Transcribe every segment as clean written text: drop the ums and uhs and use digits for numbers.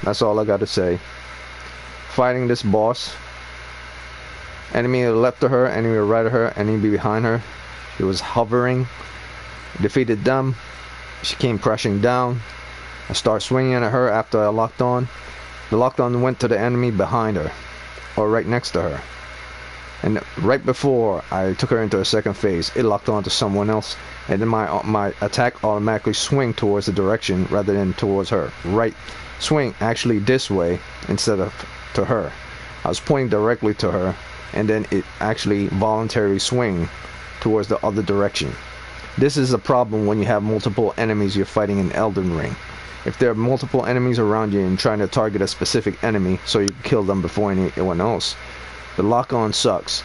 That's all I gotta say. Fighting this boss. Enemy to the left of her, enemy to the right of her, enemy behind her. She was hovering. Defeated them. She came crashing down. I started swinging at her after I locked on. The lockdown went to the enemy behind her, or right next to her. And right before I took her into a second phase, it locked on to someone else, and then my attack automatically swing towards the direction rather than towards her. Right, swing actually this way instead of to her. I was pointing directly to her, and then it actually voluntarily swing towards the other direction. This is a problem when you have multiple enemies you're fighting in Elden Ring. If there are multiple enemies around you and you're trying to target a specific enemy so you can kill them before anyone else, the lock-on sucks.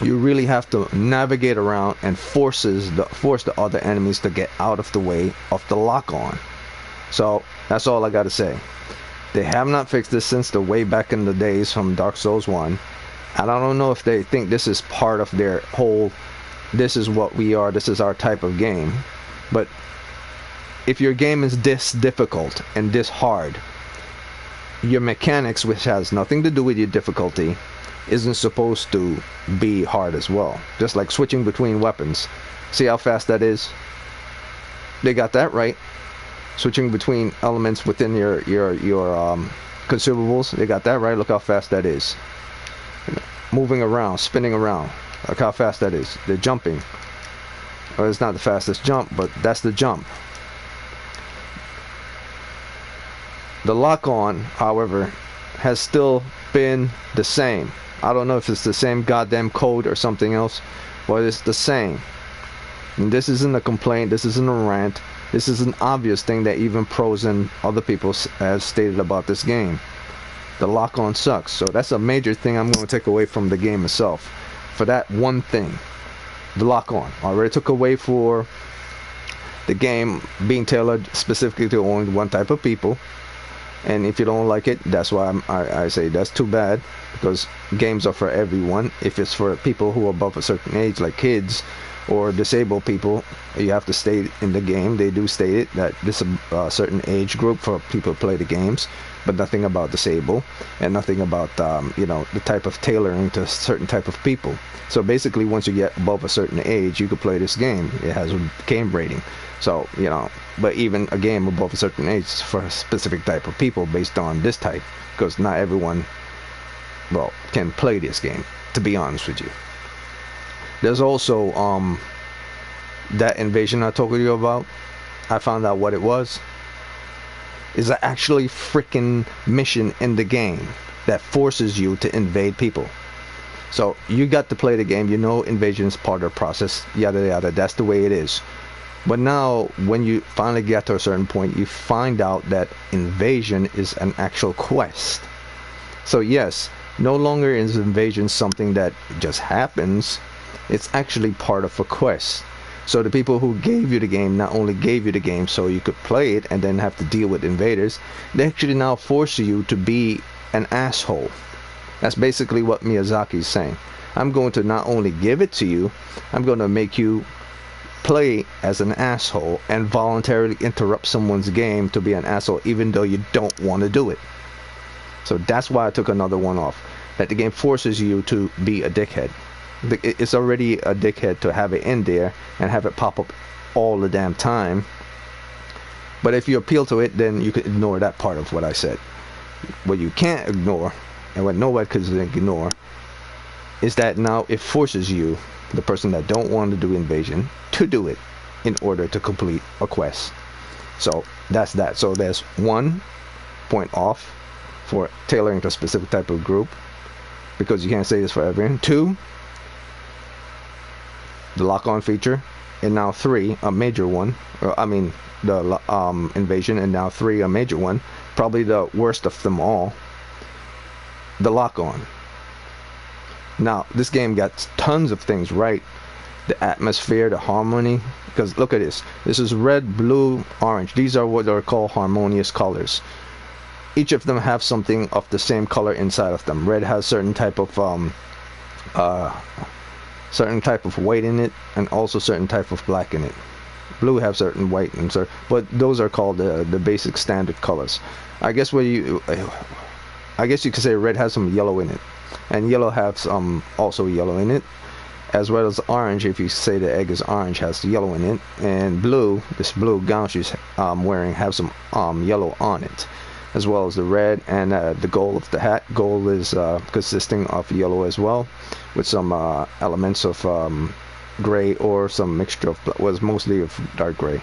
You really have to navigate around and force the other enemies to get out of the way of the lock-on. So that's all I gotta say. They have not fixed this since the way back in the days from Dark Souls 1. And I don't know if they think this is part of their whole, this is what we are, this is our type of game. But if your game is this difficult and this hard, your mechanics, which has nothing to do with your difficulty, isn't supposed to be hard as well. Just like switching between weapons. See how fast that is? They got that right. Switching between elements within your consumables, they got that right. Look how fast that is. Moving around, spinning around. Look how fast that is. The jumping. Well, it's not the fastest jump, but that's the jump. The lock-on, however, has still been the same. I don't know if it's the same goddamn code or something else, but it's the same. And this isn't a complaint, this isn't a rant, this is an obvious thing that even pros and other people have stated about this game. The lock-on sucks, so that's a major thing I'm going to take away from the game itself. For that one thing, the lock-on. I already took away for the game being tailored specifically to only one type of people. And if you don't like it, that's why I say that's too bad, because games are for everyone. If it's for people who are above a certain age, like kids or disabled people, you have to stay in the game. They do state it that this is a certain age group for people to play the games, but nothing about disabled and nothing about you know, the type of tailoring to a certain type of people. So basically, once you get above a certain age, you could play this game. It has a game rating. So, you know, but even a game above a certain age is for a specific type of people based on this type, because not everyone, well, can play this game, to be honest with you. There's also that invasion I told you about. I found out what it was. Is an actually freaking mission in the game that forces you to invade people. So you got to play the game, you know invasion is part of the process, yada yada, that's the way it is. But now, when you finally get to a certain point, you find out that invasion is an actual quest. So yes, no longer is invasion something that just happens. It's actually part of a quest. So the people who gave you the game not only gave you the game so you could play it and then have to deal with invaders, they actually now force you to be an asshole. That's basically what Miyazaki's saying. I'm going to not only give it to you, I'm going to make you play as an asshole and voluntarily interrupt someone's game to be an asshole even though you don't want to do it. So that's why I took another one off. That the game forces you to be a dickhead. It's already a dickhead to have it in there and have it pop up all the damn time. But if you appeal to it, then you can ignore that part of what I said. What you can't ignore, and what nobody could ignore, is that now it forces you, the person that don't want to do invasion, to do it in order to complete a quest. So that's that. So there's 1 point off for tailoring to a specific type of group, because you can't say this for everyone. 2, the lock-on feature, and now 3, a major one. I mean the invasion, and now 3, a major one. Probably the worst of them all, the lock-on. Now this game got tons of things right. The atmosphere, the harmony, because look at this. This is red, blue, orange. These are what are called harmonious colors. Each of them have something of the same color inside of them. Red has certain type of weight in it, and also certain type of black in it. Blue have certain white and certain, but those are called the basic standard colors. I guess I guess you could say red has some yellow in it, and yellow has some also yellow in it, as well as orange. If you say the egg is orange, has yellow in it, and blue, this blue gown she's wearing, have some yellow on it, as well as the red and the gold of the hat. Gold is consisting of yellow as well, with some elements of gray or some mixture of, was mostly of dark gray.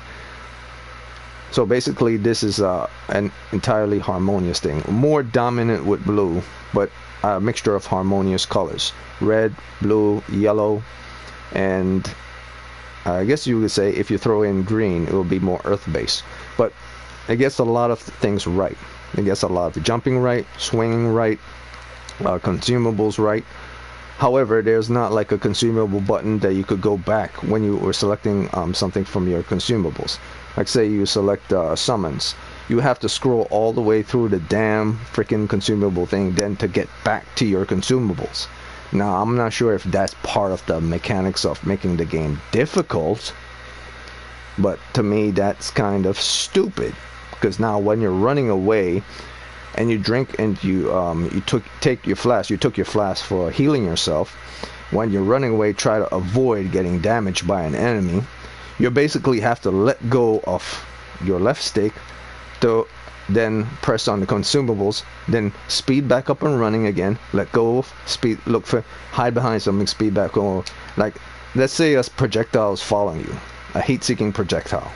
So basically this is an entirely harmonious thing, more dominant with blue, but a mixture of harmonious colors: red, blue, yellow, and I guess you would say if you throw in green it will be more earth-based. But it gets a lot of things right. It gets a lot of jumping right, swinging right, consumables right. However, there's not like a consumable button that you could go back when you were selecting something from your consumables. Like say you select summons, you have to scroll all the way through the damn freaking consumable thing then to get back to your consumables. Now, I'm not sure if that's part of the mechanics of making the game difficult, but to me that's kind of stupid, because now when you're running away and you drink and you take your flask, you took your flask for healing yourself. When you're running away, try to avoid getting damaged by an enemy. You basically have to let go of your left stick to then press on the consumables, then speed back up and running again, let go of speed, look for, hide behind something, speed back over. Like, let's say a projectile is following you, a heat-seeking projectile.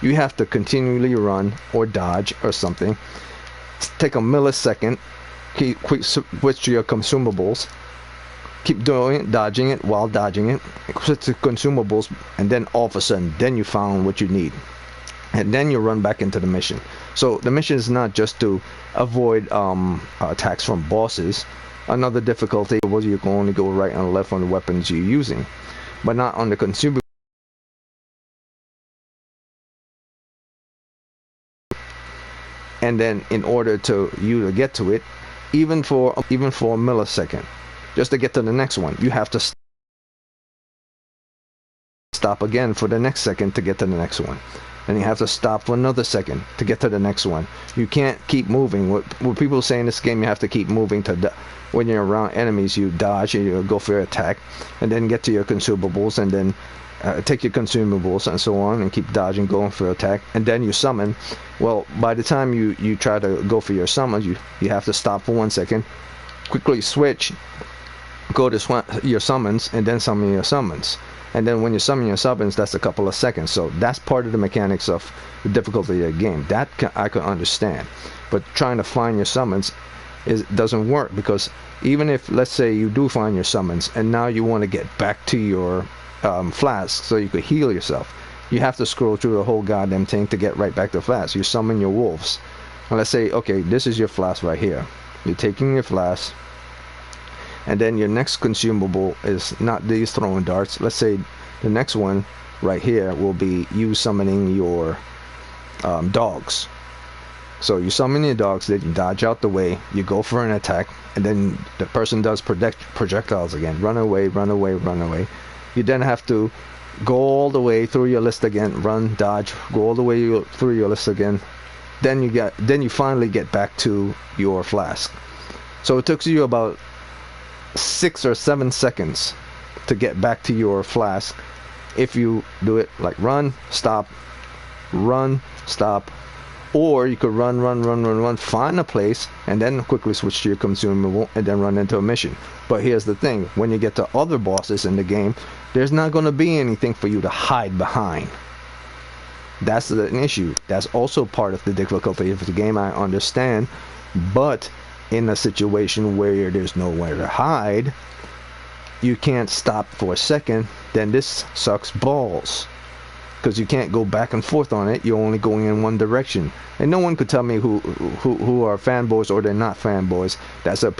You have to continually run or dodge or something. Take a millisecond, quick switch to your consumables, keep doing it, dodging it while dodging it, switch to consumables, and then all of a sudden, then you found what you need. And then you run back into the mission. So the mission is not just to avoid attacks from bosses. Another difficulty was you can only go right and left on the weapons you're using, but not on the consumables. And then in order to get to it, even for a millisecond, just to get to the next one, you have to stop again for the next second to get to the next one. And you have to stop for another second to get to the next one. You can't keep moving. What people say in this game, you have to keep moving when you're around enemies. You dodge, you go for your attack, and then get to your consumables, and then take your consumables and so on, and keep dodging, going for attack, and then you summon. Well, by the time you try to go for your summons, you have to stop for 1 second, quickly switch, go to your summons, and then summon your summons. And then when you summon your summons, that's a couple of seconds. So that's part of the mechanics of the difficulty of the game. That I can understand. But trying to find your summons doesn't work, because even if, let's say, you do find your summons and now you want to get back to your flask so you could heal yourself, you have to scroll through the whole goddamn thing to get right back to flask. You summon your wolves. And let's say, okay, this is your flask right here. You're taking your flask, and then your next consumable is not these throwing darts. Let's say the next one right here will be you summoning your dogs. So you summon your dogs, then you dodge out the way, you go for an attack, and then the person does projectiles again. Run away, run away, run away. You then have to go all the way through your list again, run, dodge, go all the way through your list again. Then you finally get back to your flask. So it took you about 6 or 7 seconds to get back to your flask if you do it like run, stop, or you could run, find a place, and then quickly switch to your consumable and then run into a mission. But here's the thing, when you get to other bosses in the game, there's not going to be anything for you to hide behind. That's an issue. That's also part of the difficulty of the game, I understand. But in a situation where there's nowhere to hide, you can't stop for a second, then this sucks balls, because you can't go back and forth on it. You're only going in one direction, and no one could tell me who are fanboys or they're not fanboys. That's up